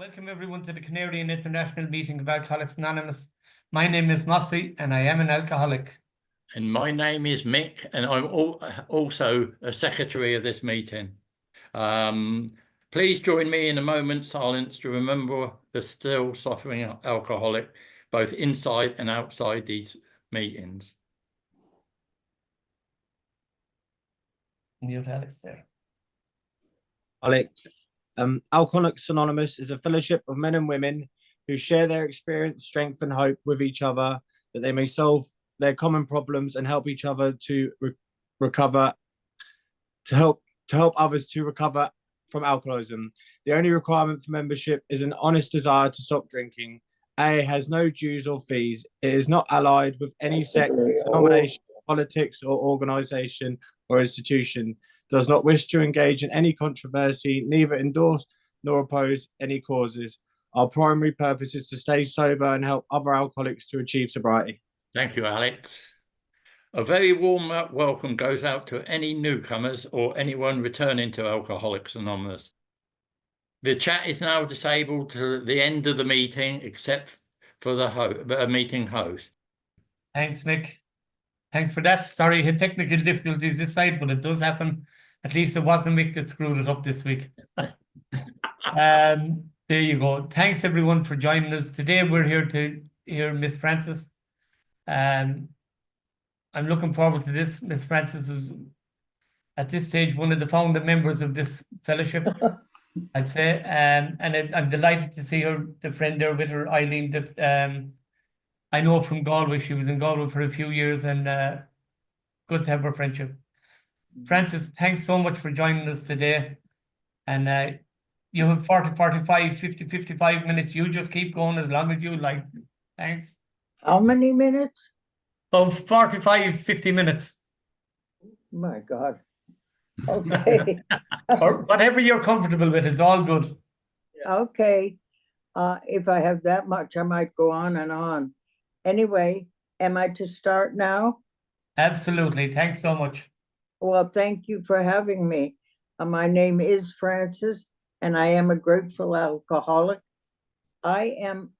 Welcome everyone to the Canarian International Meeting of Alcoholics Anonymous. My name is Mossy and I am an alcoholic. And my name is Mick and I'm also a secretary of this meeting. Please join me in a moment's silence to remember the still suffering alcoholic, both inside and outside these meetings. Mute Alex there. Alcoholics Anonymous is a fellowship of men and women who share their experience, strength, and hope with each other, that they may solve their common problems and help each other to recover, to help others to recover from alcoholism. The only requirement for membership is an honest desire to stop drinking. AA has no dues or fees. It is not allied with any sect, denomination, politics, or organization or institution. Does not wish to engage in any controversy, neither endorse nor oppose any causes. Our primary purpose is to stay sober and help other alcoholics to achieve sobriety. Thank you, Alex. A very warm welcome goes out to any newcomers or anyone returning to Alcoholics Anonymous. The chat is now disabled to the end of the meeting, except for the meeting host. Thanks, Mick. Thanks for that. Sorry, had technical difficulties this side, but it does happen. At least it wasn't Mick that screwed it up this week. There you go. Thanks everyone for joining us. Today we're here to hear Miss Frances. I'm looking forward to this. Miss Frances is at this stage one of the founding members of this fellowship, I'd say. And I'm delighted to see her, the friend there with her, Eileen, that I know from Galway. She was in Galway for a few years, and good to have her friendship. Frances, thanks so much for joining us today. And you have 40, 45, 50, 55 minutes. You just keep going as long as you like. Thanks. How many minutes? About 45, 50 minutes. My God. Okay. Or whatever you're comfortable with, it's all good. Okay. If I have that much, I might go on and on. Anyway, am I to start now? Absolutely. Thanks so much. Well, thank you for having me. My name is Frances, and I am a grateful alcoholic. I am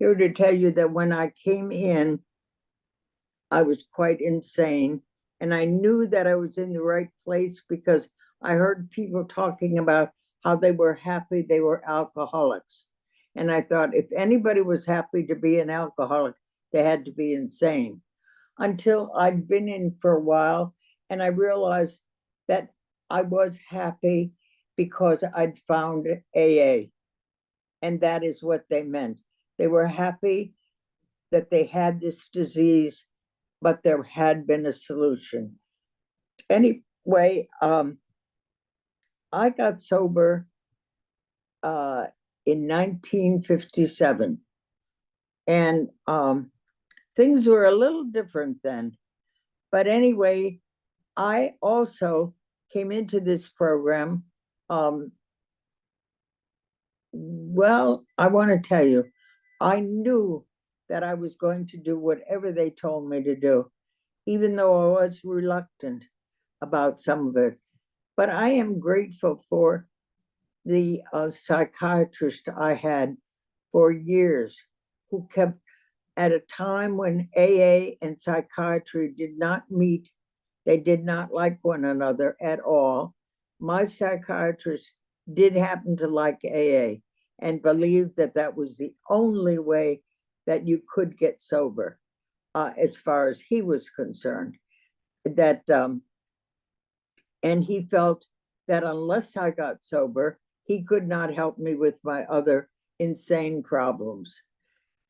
here to tell you that when I came in, I was quite insane. And I knew that I was in the right place because I heard people talking about how they were happy they were alcoholics. And I thought if anybody was happy to be an alcoholic, they had to be insane. Until I'd been in for a while, and I realized that I was happy because I'd found AA. And that is what they meant. They were happy that they had this disease, but there had been a solution. Anyway, I got sober in 1957. And things were a little different then. But anyway, I also came into this program. Well, I want to tell you, I knew that I was going to do whatever they told me to do, even though I was reluctant about some of it. But I am grateful for the psychiatrist I had for years, who kept, at a time when AA and psychiatry did not meet, they did not like one another at all. My psychiatrist did happen to like AA and believed that that was the only way that you could get sober, as far as he was concerned. That and he felt that unless I got sober, he could not help me with my other insane problems.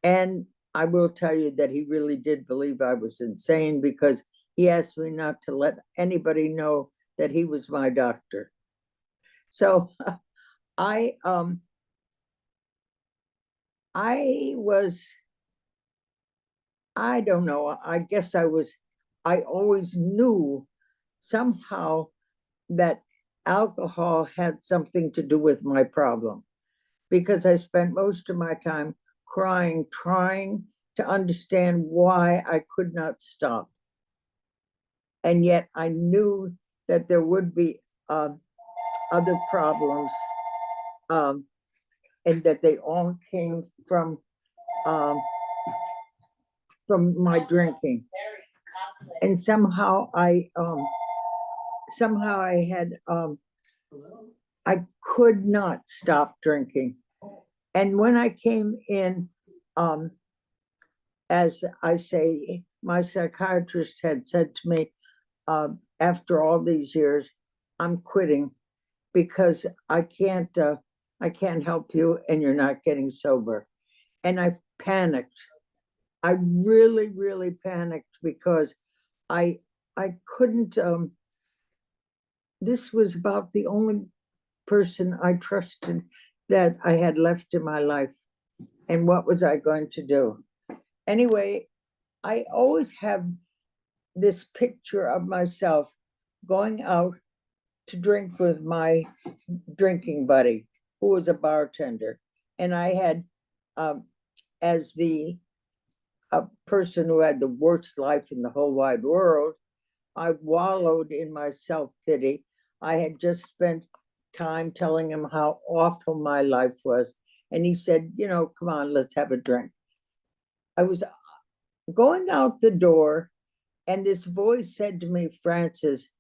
And I will tell you that he really did believe I was insane, because he asked me not to let anybody know that he was my doctor. So I don't know, I guess I always knew somehow that alcohol had something to do with my problem, because I spent most of my time crying, trying to understand why I could not stop. And yet I knew that there would be other problems. and that they all came from my drinking. And somehow I had I could not stop drinking. And when I came in, as I say, my psychiatrist had said to me, after all these years, I'm quitting because I can't help you and you're not getting sober. And I panicked. I really, really panicked because I couldn't, this was about the only person I trusted that I had left in my life. And what was I going to do? Anyway, I always have this picture of myself going out to drink with my drinking buddy, who was a bartender. And I had, as the person who had the worst life in the whole wide world, I wallowed in my self-pity. I had just spent time telling him how awful my life was. And he said, you know, come on, let's have a drink. I was going out the door, and this voice said to me, Frances,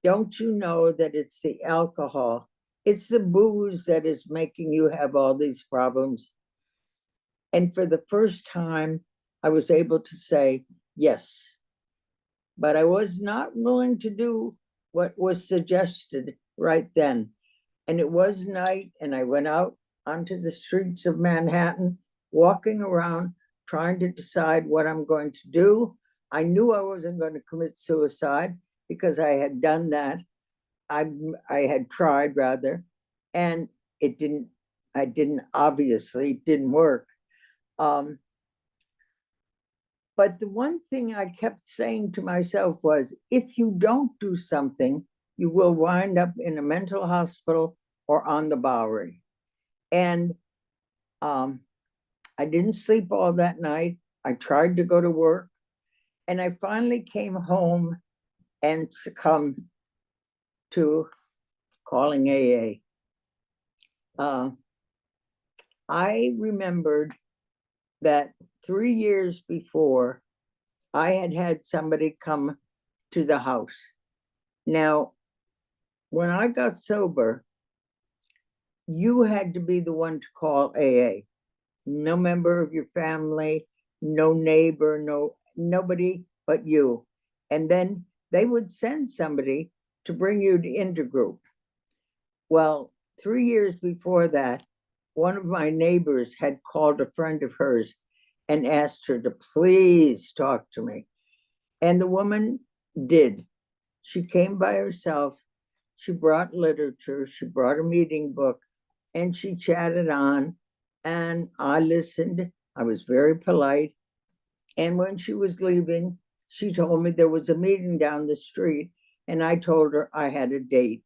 don't you know that it's the alcohol, it's the booze that is making you have all these problems? And for the first time, I was able to say yes. But I was not willing to do what was suggested right then. And it was night, and I went out onto the streets of Manhattan, walking around, trying to decide what I'm going to do. I knew I wasn't going to commit suicide because I had done that. I had tried rather, and it didn't, obviously, it didn't work. But the one thing I kept saying to myself was, if you don't do something, you will wind up in a mental hospital or on the Bowery. And I didn't sleep all that night. I tried to go to work, and I finally came home and succumbed to calling AA. I remembered that 3 years before, I had had somebody come to the house. Now, when I got sober, you had to be the one to call AA. No member of your family, no neighbor, nobody but you. And then they would send somebody to bring you to intergroup. Well, 3 years before that, one of my neighbors had called a friend of hers and asked her to please talk to me. And the woman did. She came by herself. She brought literature. She brought a meeting book, and she chatted on. And I listened. I was very polite. And when she was leaving, she told me there was a meeting down the street. And I told her I had a date.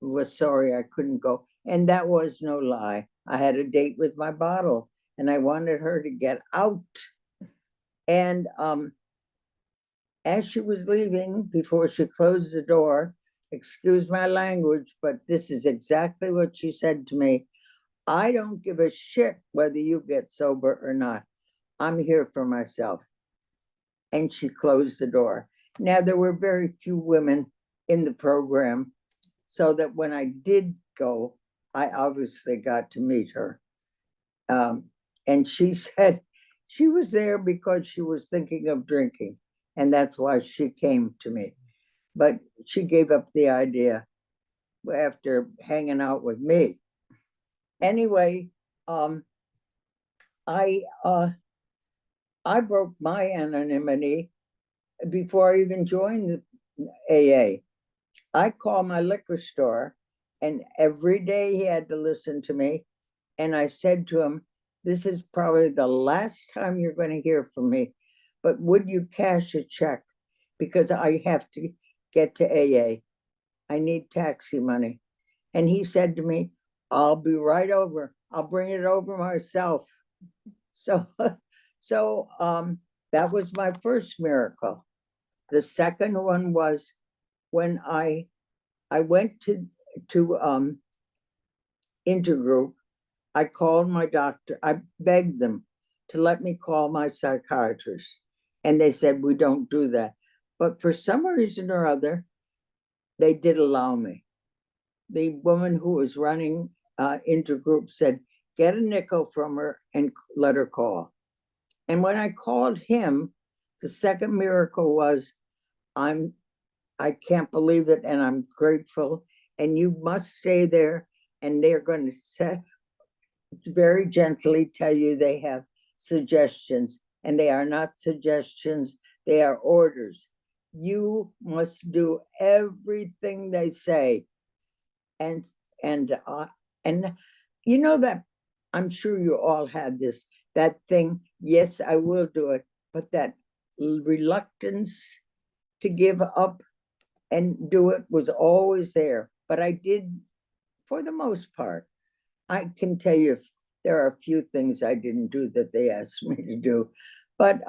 I was sorry I couldn't go. And that was no lie. I had a date with my bottle, and I wanted her to get out. And as she was leaving, before she closed the door, excuse my language, but this is exactly what she said to me. I don't give a shit whether you get sober or not. I'm here for myself. And she closed the door. Now, there were very few women in the program, so that when I did go, I obviously got to meet her. And she said she was there because she was thinking of drinking, and that's why she came to me. But she gave up the idea after hanging out with me. Anyway, I broke my anonymity before I even joined the AA. I called my liquor store, and every day he had to listen to me. And I said to him, this is probably the last time you're going to hear from me, but would you cash a check? Because I have to get to AA. I need taxi money. And he said to me, I'll be right over. I'll bring it over myself. So that was my first miracle. The second one was when I went to intergroup. I called my doctor. I begged them to let me call my psychiatrist. And they said, we don't do that. But for some reason or other, they did allow me. The woman who was running intergroup said, get a nickel from her and let her call. And when I called him, the second miracle was, I can't believe it, and I'm grateful, and you must stay there, and they're going to very gently tell you they have suggestions, and they are not suggestions, they are orders. You must do everything they say. And you know that, I'm sure you all had this, that thing, yes, I will do it, but that reluctance to give up and do it was always there. But I did, for the most part. I can tell you if there are a few things I didn't do that they asked me to do, but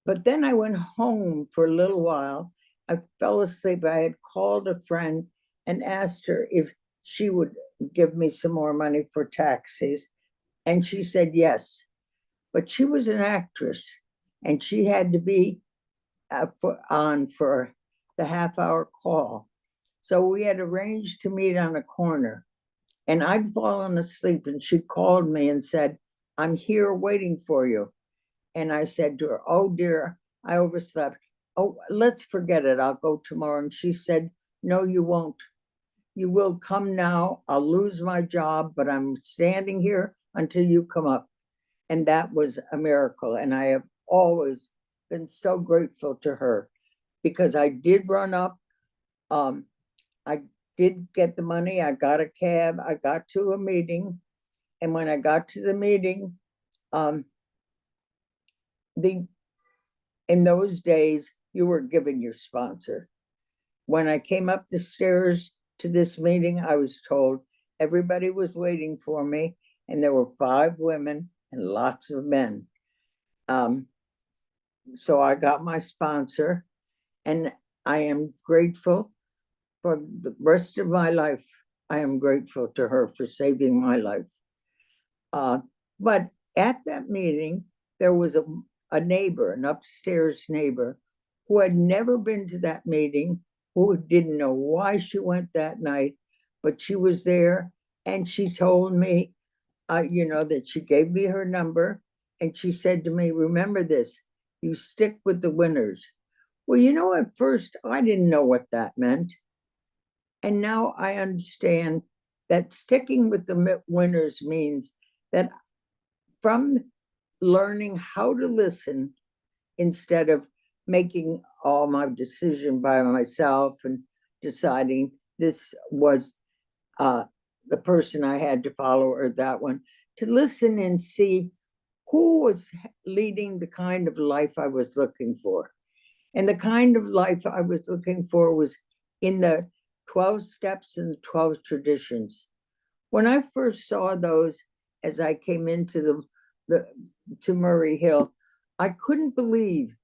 but then I went home for a little while. I fell asleep. I had called a friend and asked her if she would give me some more money for taxis, and she said yes. But she was an actress, and she had to be on for the half-hour call. So we had arranged to meet on a corner, and I'd fallen asleep, and she called me and said, I'm here waiting for you. And I said to her, oh dear, I overslept. Oh, let's forget it. I'll go tomorrow. And she said, no, you won't. You will come now. I'll lose my job, but I'm standing here until you come up. And that was a miracle. And I have always been so grateful to her, because I did run up. I did get the money. I got a cab. I got to a meeting. And when I got to the meeting, in those days, you were given your sponsor. When I came up the stairs to this meeting, I was told everybody was waiting for me, and there were 5 women and lots of men. So I got my sponsor, and I am grateful for the rest of my life. I am grateful to her for saving my life. But at that meeting, there was a neighbor, an upstairs neighbor, who had never been to that meeting, who didn't know why she went that night, but she was there, and she told me, that she gave me her number, and she said to me, remember this, you stick with the winners. Well, at first, I didn't know what that meant. And now I understand that sticking with the winners means that from learning how to listen instead of making all my decision by myself and deciding this was the person I had to follow or that one, to listen and see who was leading the kind of life I was looking for. And the kind of life I was looking for was in the 12 steps and the 12 traditions. When I first saw those, as I came into to Murray Hill, I couldn't believe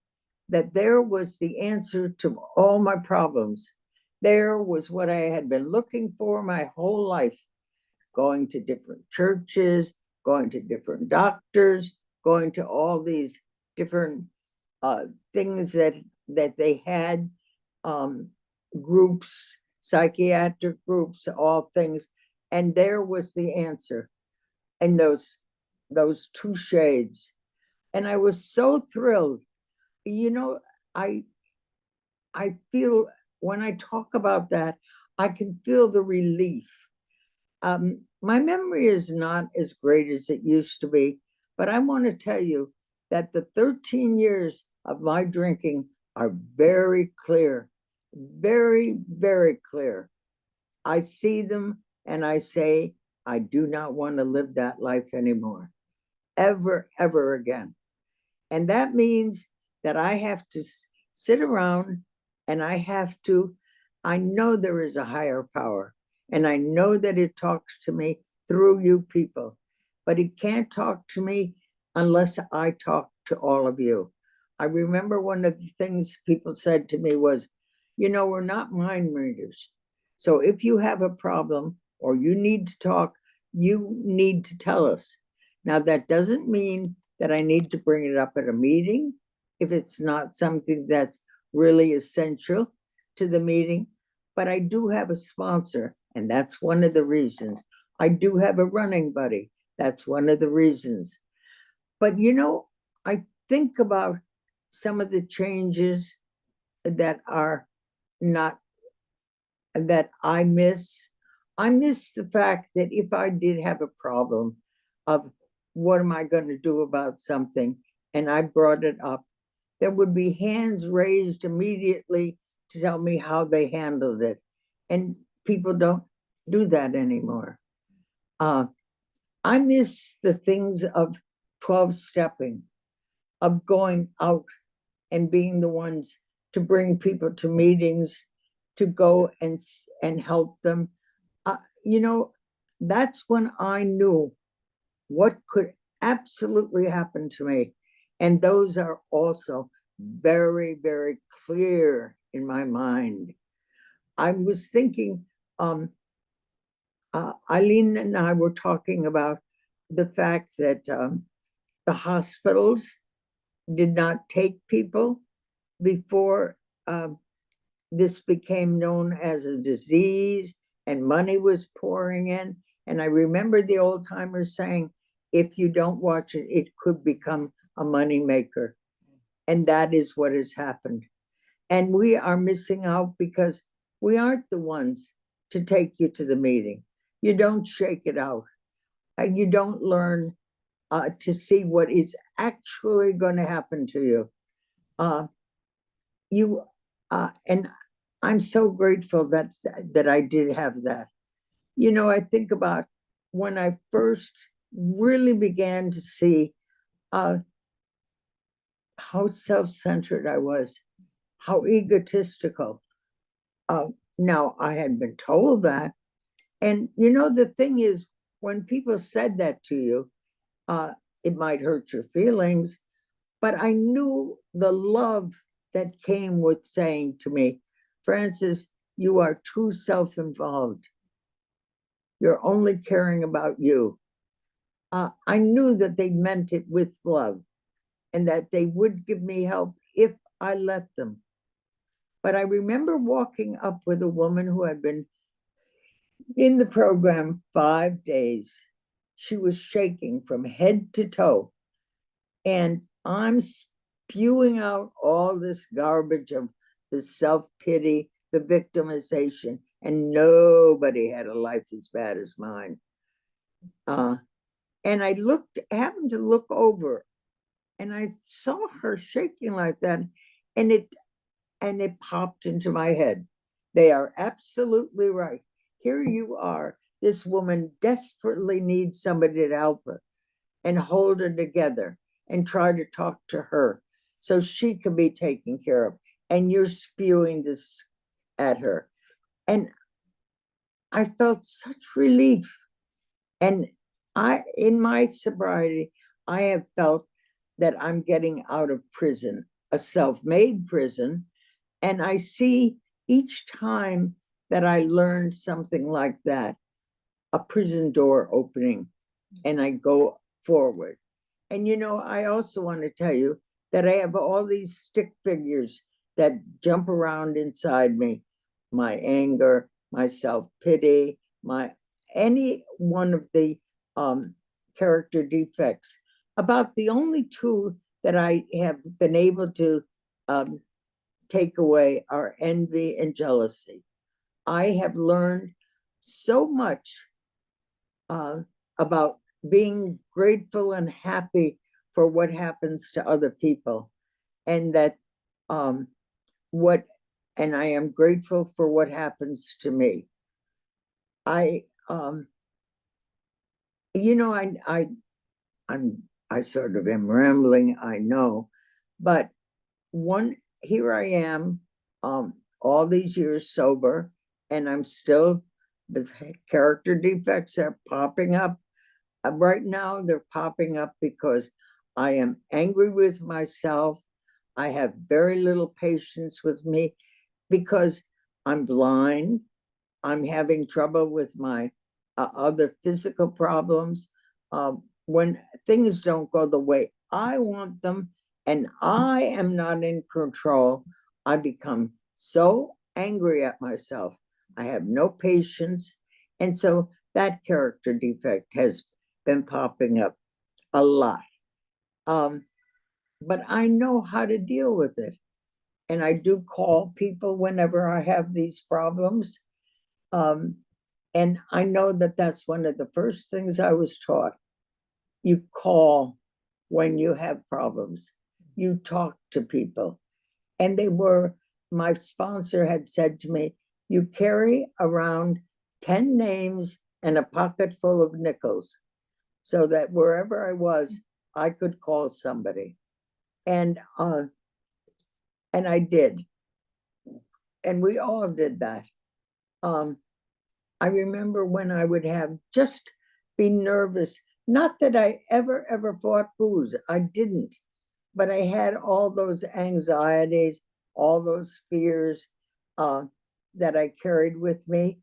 that there was the answer to all my problems. There was what I had been looking for my whole life, going to different churches, going to different doctors, going to all these different things that they had, groups, psychiatric groups, all things. And there was the answer in those 2 shades. And I was so thrilled. I feel when I talk about that, I can feel the relief. My memory is not as great as it used to be, but I want to tell you that the 13 years of my drinking are very clear, very, very clear. I see them and I say, I do not want to live that life anymore, ever, ever again. And that means that I have to sit around and I know there is a higher power, and I know that it talks to me through you people, but it can't talk to me unless I talk to all of you. I remember one of the things people said to me was, we're not mind readers. So if you have a problem, or you need to talk, you need to tell us. Now, that doesn't mean that I need to bring it up at a meeting if it's not something that's really essential to the meeting, but I do have a sponsor, and that's one of the reasons. I do have a running buddy. That's one of the reasons. But you know, I think about some of the changes that are not, that I miss. I miss the fact that if I did have a problem of what am I going to do about something, and I brought it up, there would be hands raised immediately to tell me how they handled it. And people don't do that anymore. I miss the things of 12-stepping, of going out and being the ones to bring people to meetings, to go and help them. You know, that's when I knew what could absolutely happen to me. And those are also very, very clear in my mind. I was thinking, Eileen and I were talking about the fact that the hospitals did not take people before this became known as a disease and money was pouring in. And I remember the old timers saying, if you don't watch it, it could become a money maker. And that is what has happened. And we are missing out because we aren't the ones to take you to the meeting. You don't shake it out. You don't learn to see what is actually going to happen to you. And I'm so grateful that I did have that. You know, I think about when I first really began to see how self-centered I was, how egotistical. Now, I had been told that. And, you know, the thing is, when people said that to you, it might hurt your feelings, but I knew the love that came with saying to me, Frances, you are too self-involved. You're only caring about you. I knew that they meant it with love and that they would give me help if I let them. But I remember walking up with a woman who had been in the program 5 days. She was shaking from head to toe. And I'm spewing out all this garbage of the self-pity, the victimization, and nobody had a life as bad as mine. And I happened to look over, and I saw her shaking like that, and it popped into my head. They are absolutely right. Here you are. This woman desperately needs somebody to help her and hold her together and try to talk to her so she can be taken care of. And you're spewing this at her. And I felt such relief. And in my sobriety, I have felt that I'm getting out of prison, a self-made prison. And I see each time that I learned something like that, a prison door opening, and I go forward. And you know, I also want to tell you that I have all these stick figures that jump around inside me. My anger, my self-pity, any one of the character defects. About the only two that I have been able to take away are envy and jealousy. I have learned so much about being grateful and happy for what happens to other people, and that and I am grateful for what happens to me. I sort of am rambling, I know, but here I am, all these years sober, and I'm still, the character defects are popping up. Right now, they're popping up because I am angry with myself. I have very little patience with me because I'm blind. I'm having trouble with my other physical problems. When things don't go the way I want them and I am not in control, I become so angry at myself. I have no patience. And so that character defect has been popping up a lot. But I know how to deal with it. And I do call people whenever I have these problems. And I know that that's one of the first things I was taught. You call when you have problems. You talk to people. And my sponsor had said to me, you carry around 10 names and a pocket full of nickels, so that wherever I was, I could call somebody. And I did. And we all did that. I remember when I would have just be nervous. Not that I ever fought booze. I didn't. But I had all those anxieties, all those fears that I carried with me.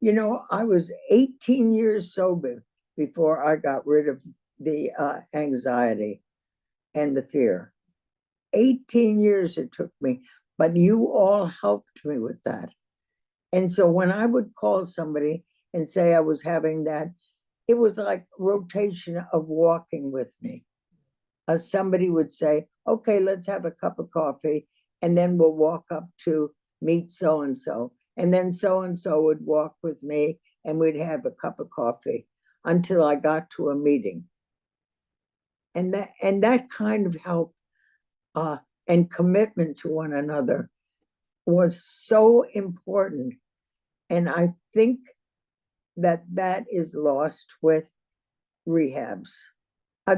You know, I was 18 years sober before I got rid of the anxiety and the fear. 18 years it took me, but you all helped me with that. And so when I would call somebody and say I was having that, it was like rotation of walking with me. Somebody would say, okay, let's have a cup of coffee, and then we'll walk up to meet so-and-so. And then so-and-so would walk with me, and we'd have a cup of coffee until I got to a meeting. And that kind of help and commitment to one another was so important. And I think that is lost with rehabs.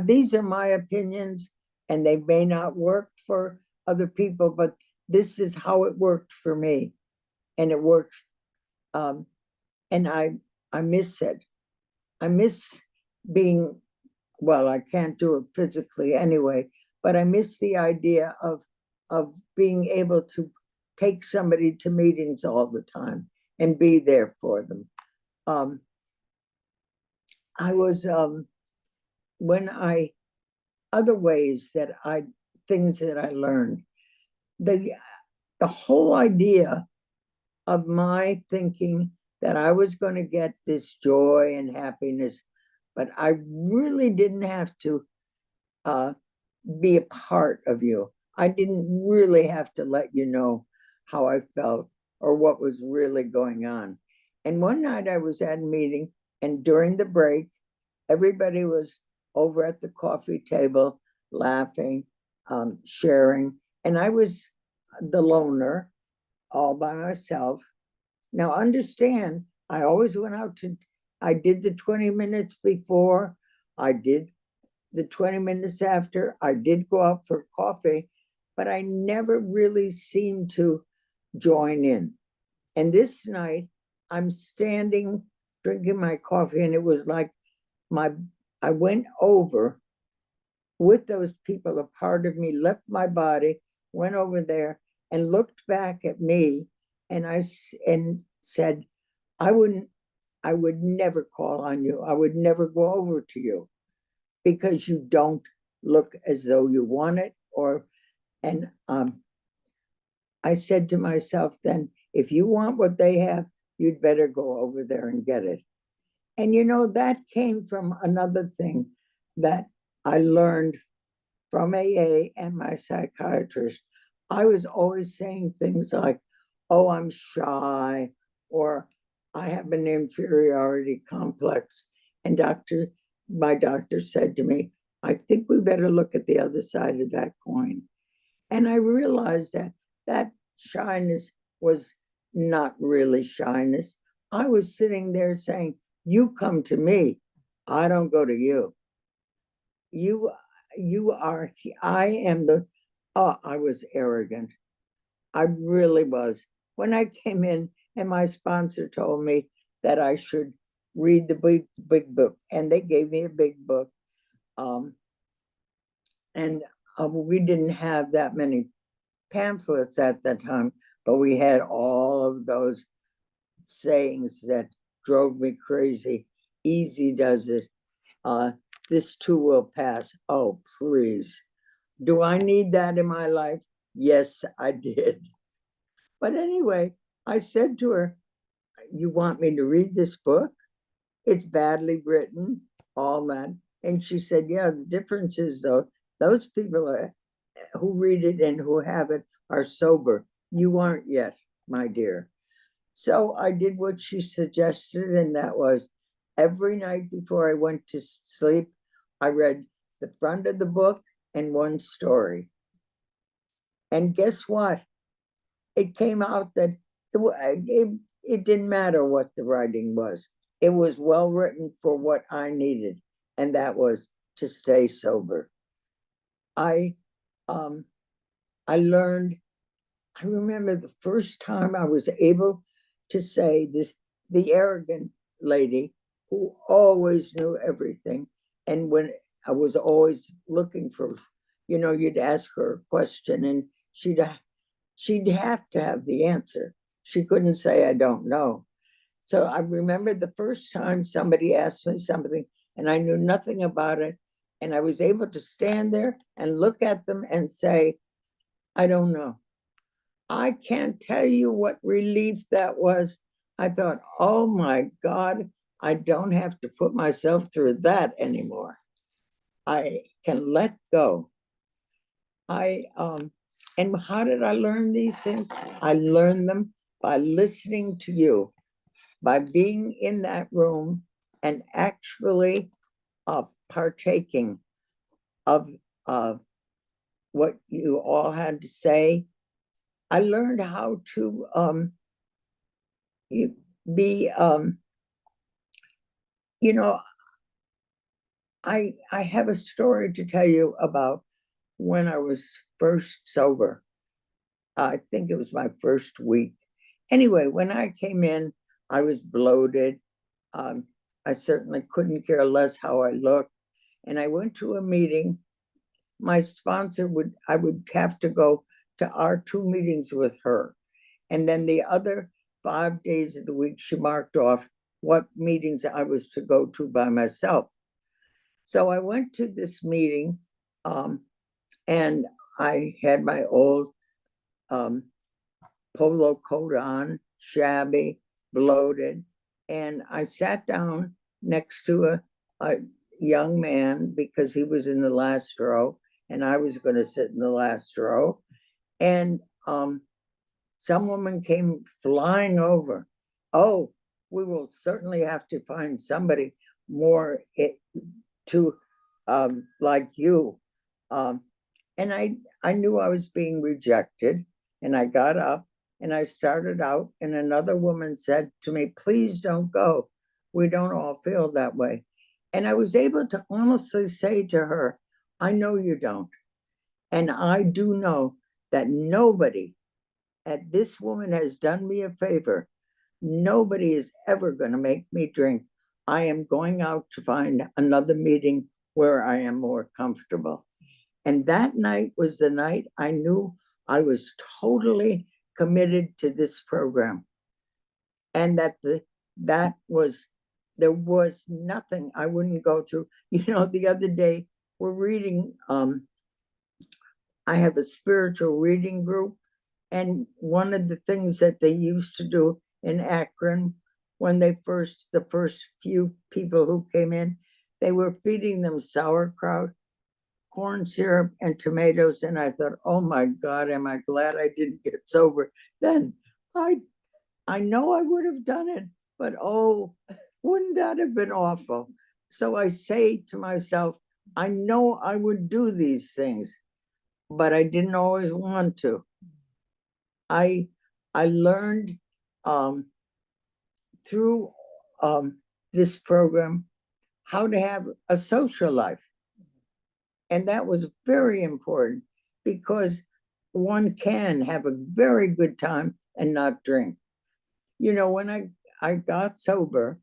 These are my opinions, and they may not work for other people, but this is how it worked for me. And it worked. And I miss it. I miss being, well, I can't do it physically anyway, but I miss the idea of being able to take somebody to meetings all the time and be there for them. I was, other ways that things that I learned, the whole idea of my thinking that I was going to get this joy and happiness, but I really didn't have to be a part of you. I didn't really have to let you know how I felt or what was really going on. And one night I was at a meeting, and during the break, everybody was over at the coffee table, laughing, sharing. And I was the loner, all by myself. Now understand, I always went out I did the 20 minutes before, I did the 20 minutes after, I did go out for coffee, but I never really seemed to join in. And this night, I'm standing, drinking my coffee, and it was like I went over with those people. A part of me left my body, went over there and looked back at me, and said, I would never call on you. I would never go over to you because you don't look as though you want it. And I said to myself then, if you want what they have, you'd better go over there and get it. And you know, that came from another thing that I learned from AA and my psychiatrist. I was always saying things like, oh, I'm shy, or I have an inferiority complex. And my doctor said to me, I think we better look at the other side of that coin. And I realized that shyness was not really shyness. I was sitting there saying, you come to me, I don't go to you. You are, I am I was arrogant. I really was. When I came in and my sponsor told me that I should read the big book, and they gave me a big book. We didn't have that many pamphlets at that time, but we had all of those sayings that drove me crazy. Easy does it. This too will pass. Oh, please. Do I need that in my life? Yes, I did. But anyway, I said to her, you want me to read this book? It's badly written, all that. And she said, yeah, the difference is though, those people who read it and who have it are sober. You aren't yet, my dear. So I did what she suggested, and that was every night before I went to sleep, I read the front of the book and one story. And guess what? It came out that it didn't matter what the writing was. It was well written for what I needed, and that was to stay sober. I learned, I remember the first time I was able to say this, the arrogant lady who always knew everything. And when I was always looking for, you'd ask her a question and she'd have to have the answer. She couldn't say, I don't know. So I remember the first time somebody asked me something and I knew nothing about it. And I was able to stand there and look at them and say, I don't know. I can't tell you what relief that was. I thought, oh my God, I don't have to put myself through that anymore. I can let go. And how did I learn these things? I learned them by listening to you, by being in that room and actually partaking of what you all had to say. I learned how to be, I have a story to tell you about when I was first sober. I think it was my first week. Anyway, when I came in, I was bloated. I certainly couldn't care less how I looked. And I went to a meeting. My sponsor I would have to go to our 2 meetings with her. And then the other 5 days of the week, she marked off what meetings I was to go to by myself. So I went to this meeting and I had my old polo coat on, shabby, bloated. And I sat down next to a young man because he was in the last row and I was going to sit in the last row. And some woman came flying over. Oh, we will certainly have to find somebody more like you. And I knew I was being rejected, and I got up and I started out, and another woman said to me, please don't go. We don't all feel that way. And I was able to honestly say to her, I know you don't. And I do know that nobody, and this woman has done me a favor, nobody is ever going to make me drink. I am going out to find another meeting where I am more comfortable. And that night was the night I knew I was totally committed to this program. And that there was nothing I wouldn't go through. The other day we're reading, I have a spiritual reading group. And one of the things that they used to do in Akron, when the first few people who came in, they were feeding them sauerkraut, corn syrup, and tomatoes. And I thought, oh my God, am I glad I didn't get sober then. I know I would have done it, but oh, wouldn't that have been awful? So I say to myself, I know I would do these things, but I didn't always want to. I learned through this program how to have a social life. And that was very important because one can have a very good time and not drink. When I got sober,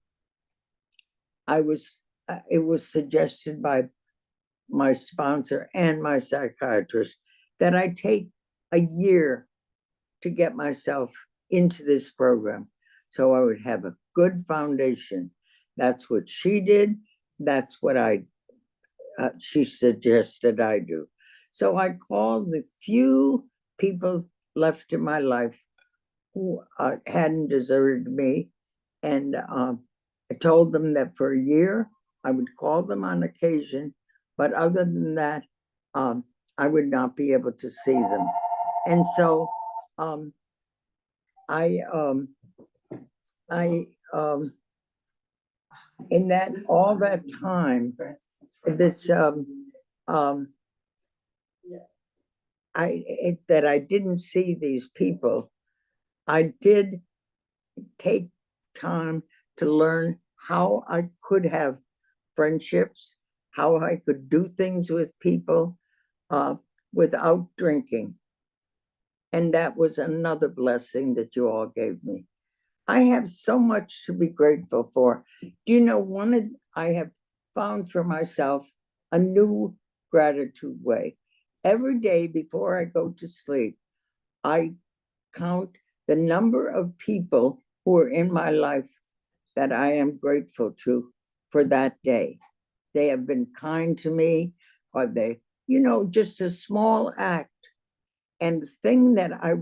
it was suggested by my sponsor and my psychiatrist that I take a year to get myself into this program. so I would have a good foundation. That's what she did. That's what she suggested I do. So I called the few people left in my life who hadn't deserted me. And I told them that for a year, I would call them on occasion, but other than that, I would not be able to see them. And so in that all that time, that's that I didn't see these people, I did take time to learn how I could have friendships, how I could do things with people without drinking. And that was another blessing that you all gave me. I have so much to be grateful for. Do you know, I have found for myself a new gratitude way. Every day before I go to sleep, I count the number of people who are in my life that I am grateful to for that day. They have been kind to me, or they, just a small act. And the thing that I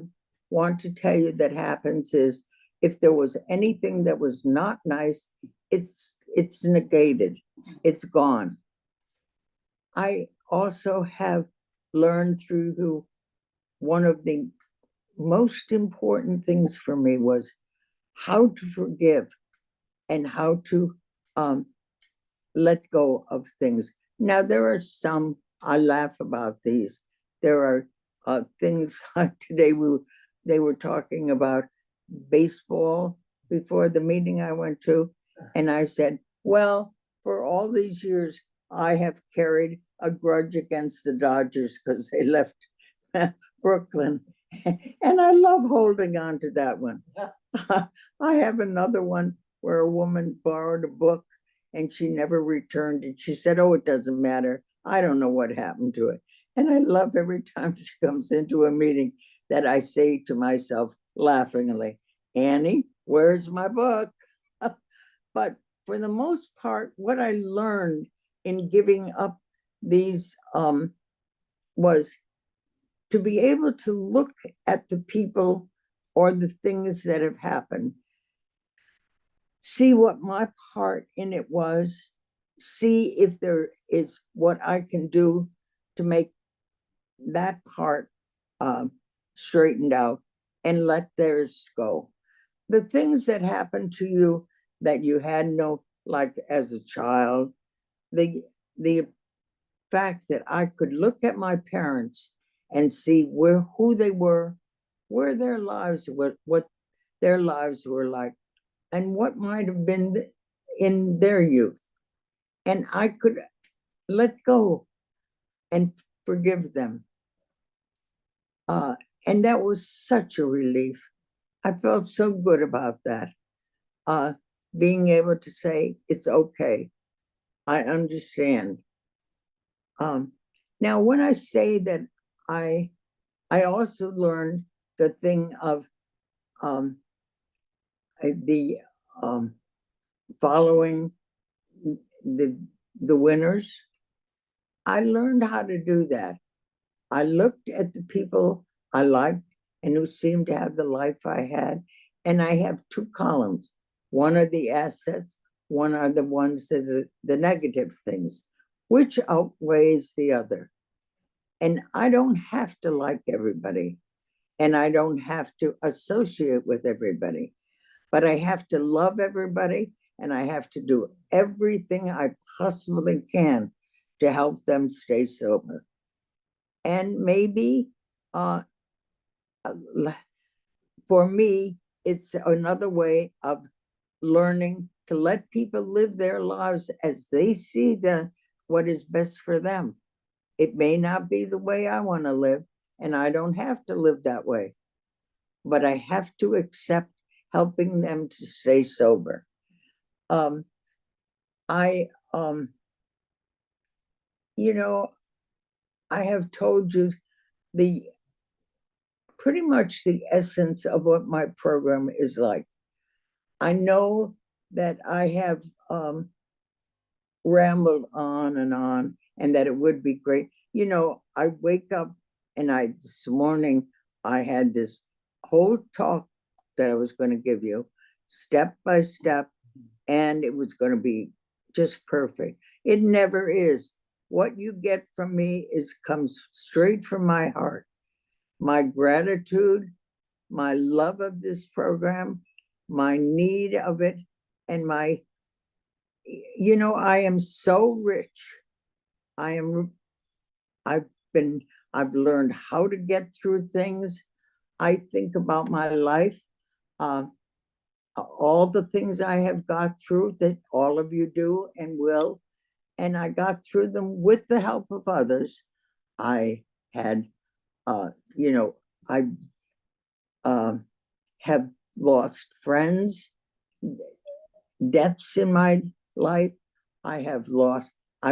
want to tell you that happens is, if there was anything that was not nice, it's negated, it's gone. I also have learned through one of the most important things for me was how to forgive and how to let go of things. Now, there are some, I laugh about these. There are things like today they were talking about baseball before the meeting I went to. And I said, well, for all these years, I have carried a grudge against the Dodgers because they left Brooklyn. And I love holding on to that one. I have another one where a woman borrowed a book and she never returned it. She said, oh, it doesn't matter. I don't know what happened to it. And I love every time she comes into a meeting that I say to myself laughingly, Annie, where's my book? But for the most part, what I learned in giving up these was to be able to look at the people or the things that have happened, see what my part in it was, see if there is what I can do to make that part straightened out, and let theirs go. The things that happened to you that you had like as a child, the fact that I could look at my parents and see who they were, where their lives, what their lives were like, and what might have been in their youth. And I could let go and forgive them. And that was such a relief. I felt so good about that. Being able to say, it's okay. I understand. Now, when I say that I also learned the thing of the following the winners. I learned how to do that. I looked at the people I liked and who seemed to have the life I had, and I have two columns. One are the assets, one are the ones that are the negative things, which outweighs the other. And I don't have to like everybody, and I don't have to associate with everybody, but I have to love everybody, and I have to do everything I possibly can to help them stay sober. And maybe for me, it's another way of learning to let people live their lives as they see what is best for them. It may not be the way I want to live, and I don't have to live that way, but I have to accept helping them to stay sober. I have told you pretty much the essence of what my program is like. I know that I have rambled on and that it would be great. You know, I wake up and this morning, I had this whole talk that I was going to give you step by step, and it was going to be just perfect. It never is. What you get from me comes straight from my heart. My gratitude, my love of this program, my need of it, and I am so rich. I've learned how to get through things. I think about my life, all the things I have got through that all of you do and will, and I got through them with the help of others. I had, I have lost friends, deaths in my life. I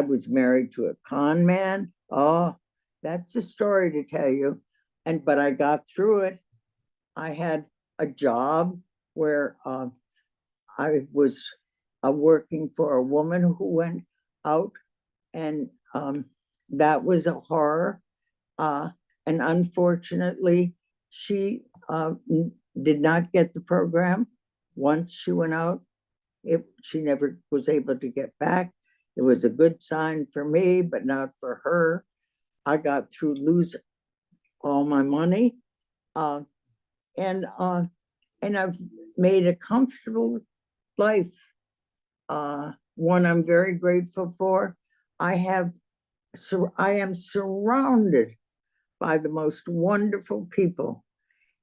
was married to a con man. Oh, that's a story to tell you. But I got through it. I had a job where I was working for a woman who went out, and that was a horror. And unfortunately, she did not get the program. Once she went out, she never was able to get back. It was a good sign for me, but not for her. I got through losing all my money, and I've made a comfortable life, one I'm very grateful for. I am surrounded by the most wonderful people,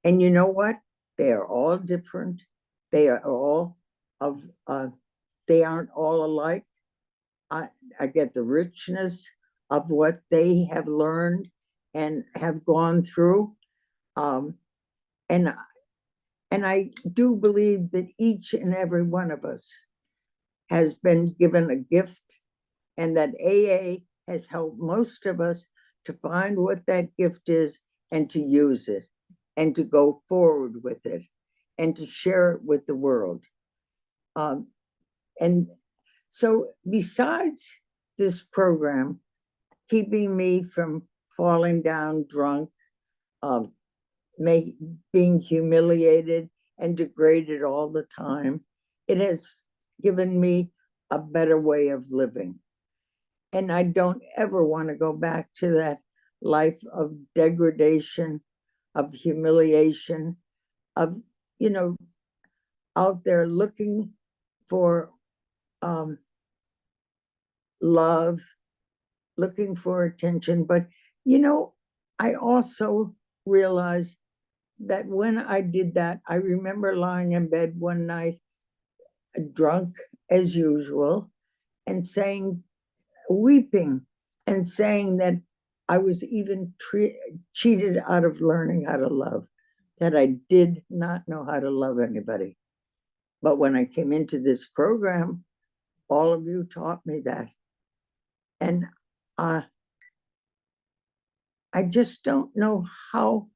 and you know what? They are all different. They are all they aren't all alike. I get the richness of what they have learned and have gone through. And I do believe that each and every one of us has been given a gift, and that AA has helped most of us to find what that gift is and to use it and to go forward with it and to share it with the world. And so besides this program, keeping me from falling down drunk, being humiliated and degraded all the time, it has given me a better way of living. And I don't ever want to go back to that life of degradation, of humiliation, of, out there looking for love, looking for attention. But, I also realized that when I did that, I remember lying in bed one night, drunk as usual, and weeping and saying that I was even cheated out of learning how to love, that I did not know how to love anybody. But when I came into this program, all of you taught me that. And I just don't know how,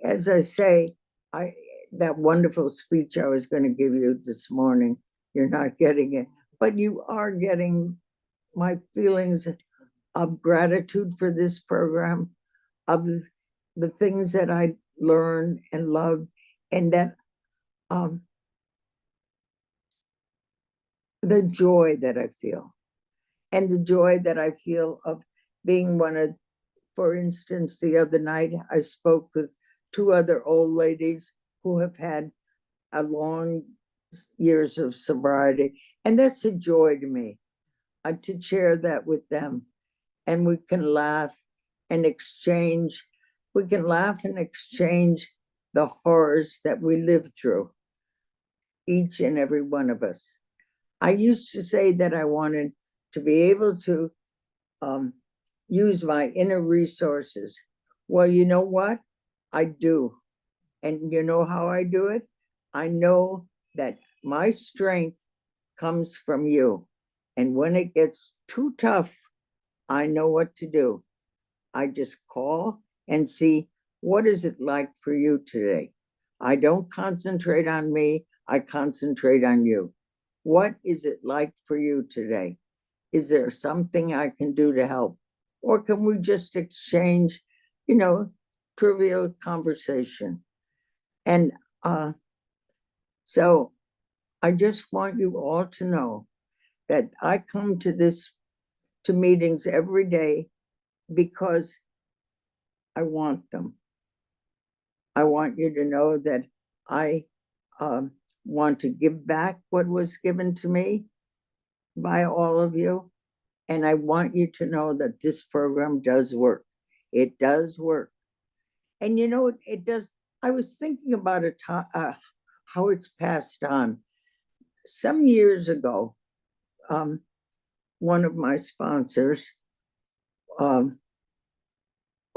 as I say, that wonderful speech I was going to give you this morning, you're not getting it, but you are getting my feelings of gratitude for this program, of the things that I learned and loved, and that the joy that I feel, and the joy that I feel of being one of, for instance, the other night I spoke with two other old ladies who have had a long years of sobriety, and that's a joy to me, to share that with them. And we can laugh and exchange. We can laugh and exchange the horrors that we live through, each and every one of us. I used to say that I wanted to be able to use my inner resources. Well, you know what? I do. And you know how I do it? I know that my strength comes from you. And when it gets too tough, I know what to do. I just call and see, what is it like for you today? I don't concentrate on me. I concentrate on you. What is it like for you today? Is there something I can do to help? Or can we just exchange, trivial conversation? And so I just want you all to know that I come to meetings every day because I want them. I want you to know that I want to give back what was given to me by all of you. And I want you to know that this program does work. It does work. And it does. I was thinking about how it's passed on. Some years ago, one of my sponsors, who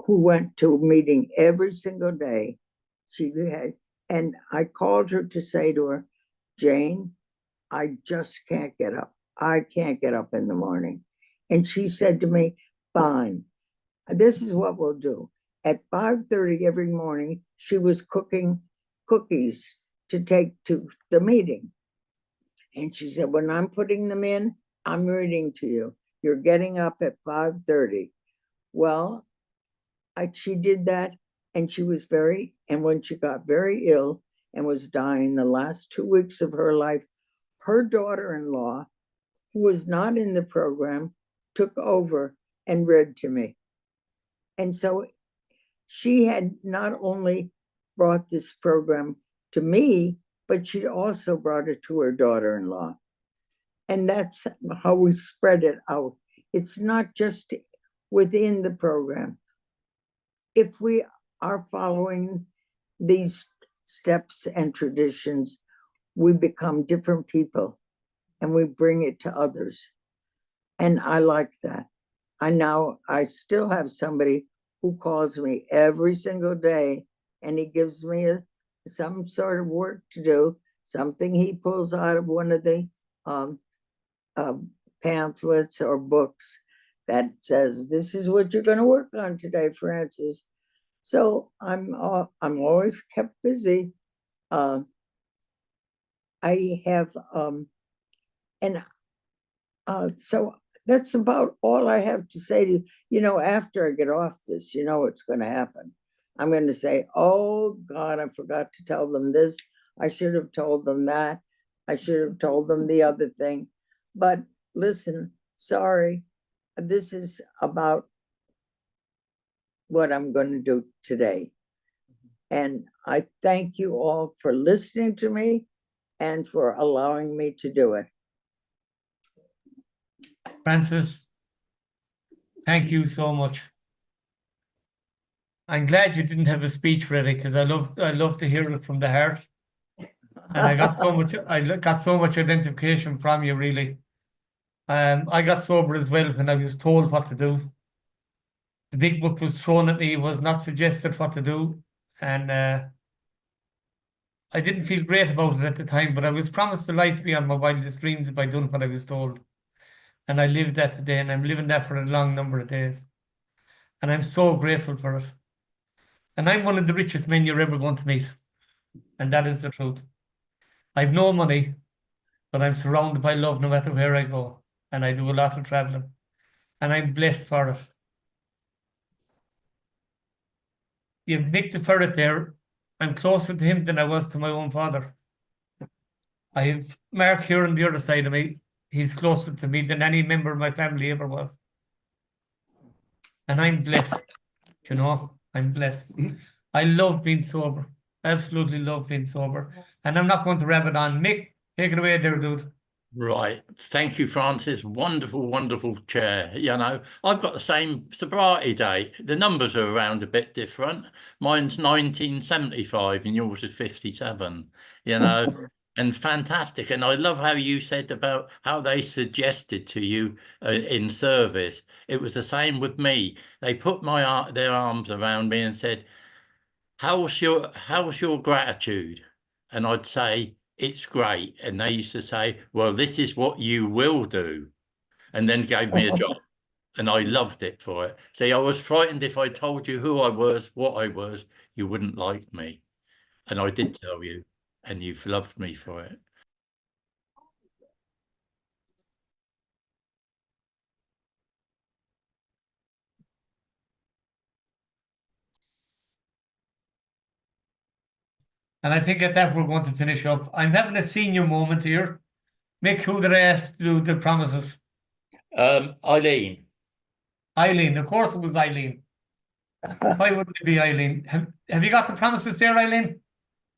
went to a meeting every single day, and I called her to say to her, Jane, I just can't get up. I can't get up in the morning. And she said to me, fine, this is what we'll do. At 5:30 every morning, she was cooking cookies to take to the meeting. And she said, when I'm putting them in, I'm reading to you. You're getting up at 5:30. Well, she did that, and and when she got very ill and was dying the last 2 weeks of her life, her daughter-in-law, who was not in the program, took over and read to me. And so she had not only brought this program to me, but she also brought it to her daughter-in-law. And that's how we spread it out. It's not just within the program. If we are following these steps and traditions, we become different people and we bring it to others. And I like that. I still have somebody who calls me every single day, and he gives me some sort of work to do, something he pulls out of one of the pamphlets or books that says, this is what you're going to work on today, Frances. So I'm always kept busy. I have, so that's about all I have to say to you. After I get off this, what's going to happen. I'm going to say, oh God, I forgot to tell them this. I should have told them that. I should have told them the other thing. But listen, sorry, this is about what I'm going to do today. And I thank you all for listening to me and for allowing me to do it. Frances, thank you so much. I'm glad you didn't have a speech ready, because I love to hear it from the heart. And I got so much identification from you, really. I got sober as well when I was told what to do. The big book was thrown at me, was not suggested what to do. And I didn't feel great about it at the time, but I was promised the life beyond my wildest dreams if I'd done what I was told. And I lived that today, and I'm living that for a long number of days. And I'm so grateful for it. And I'm one of the richest men you're ever going to meet. And that is the truth. I've no money, but I'm surrounded by love no matter where I go. And I do a lot of traveling. And I'm blessed for it. You've Mick the Ferret there. I'm closer to him than I was to my own father. I have Mark here on the other side of me. He's closer to me than any member of my family ever was. And I'm blessed. I'm blessed. I love being sober. Absolutely love being sober. And I'm not going to rabbit on. Mick, take it away there, dude. Right. Thank you, Francis. Wonderful, wonderful chair. I've got the same sobriety date. The numbers are around a bit different. Mine's 1975 and yours is 57, and fantastic. And I love how you said about how they suggested to you in service. It was the same with me. They put their arms around me and said, how's your gratitude? And I'd say, it's great. And they used to say, well, this is what you will do. And then gave me a job. And I loved it for it. See, I was frightened if I told you who I was, what I was, you wouldn't like me. And I did tell you. and you've loved me for it. And I think at that we're going to finish up. I'm having a senior moment here. Mick, who did I ask to do the promises? Eileen. Eileen. Of course it was Eileen. Why wouldn't it be Eileen? Have you got the promises there, Eileen?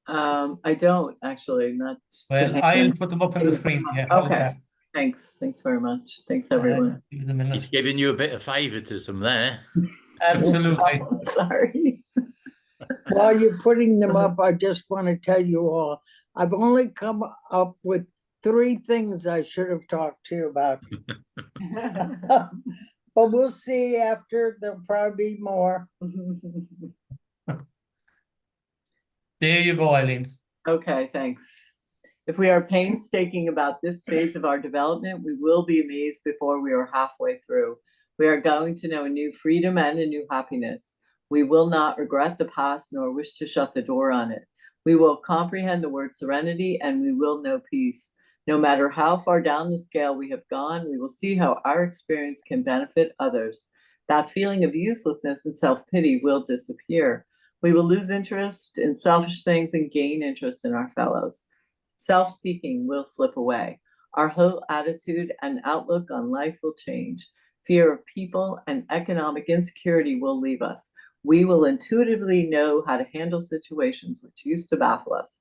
I don't actually, not. Well, I'll put them up on the screen. Yeah, how's Okay. that? Thanks very much. Thanks, everyone. Give us a minute. He's giving you a bit of favoritism there. Absolutely. Sorry. While you're putting them up, I just want to tell you all, I've only come up with 3 things I should have talked to you about. But we'll see after, there'll probably be more. There you go, Eileen. Okay, thanks. If we are painstaking about this phase of our development, we will be amazed before we are halfway through. We are going to know a new freedom and a new happiness. We will not regret the past nor wish to shut the door on it. We will comprehend the word serenity and we will know peace. No matter how far down the scale we have gone, we will see how our experience can benefit others. That feeling of uselessness and self-pity will disappear. We will lose interest in selfish things and gain interest in our fellows. Self-seeking will slip away. Our whole attitude and outlook on life will change. Fear of people and economic insecurity will leave us. We will intuitively know how to handle situations which used to baffle us.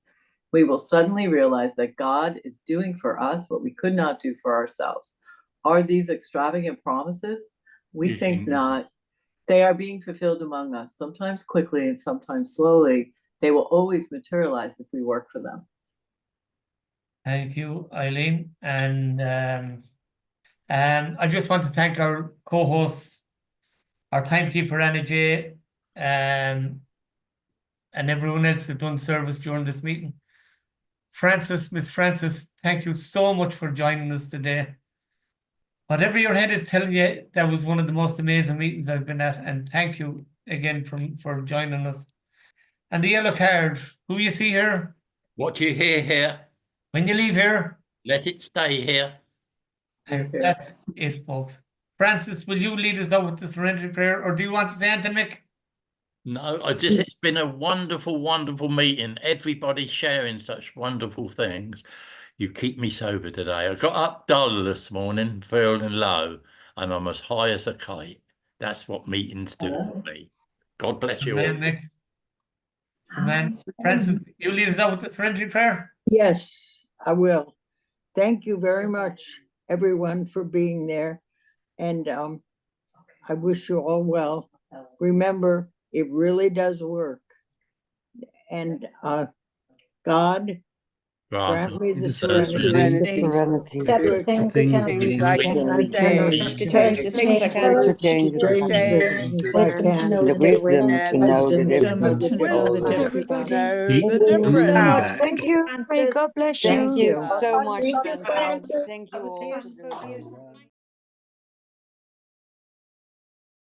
We will suddenly realize that God is doing for us what we could not do for ourselves. Are these extravagant promises? We think not. They are being fulfilled among us, sometimes quickly and sometimes slowly. They will always materialize if we work for them. Thank you, Eileen. And I just want to thank our co-hosts, our timekeeper, Anna J, and everyone else that done service during this meeting. Miss Frances, thank you so much for joining us today. Whatever your head is telling you, that was one of the most amazing meetings I've been at, and thank you again for joining us. And the yellow card, who you see here? What you hear here, When you leave here, let it stay here. and that's it, folks. Francis, will you lead us out with the serenity prayer, or do you want to say anything, Mick? No, it's been a wonderful, wonderful meeting. Everybody sharing such wonderful things. You keep me sober today. I got up dull this morning, feeling low, and I'm as high as a kite. That's what meetings do for me. God bless you all. Mick. Amen. Francis, you lead us out with the serenity prayer? Yes, I will. Thank you very much, everyone, for being there. And I wish you all well. Remember, it really does work. And God, grant me the serenity. Accept the things that cannot be changed, to change the things that cannot be changed, wisdom to know the difference, to know the difference. so much. Thank you. May God bless you. Thank you so much. Thank you, friends. Thank you all.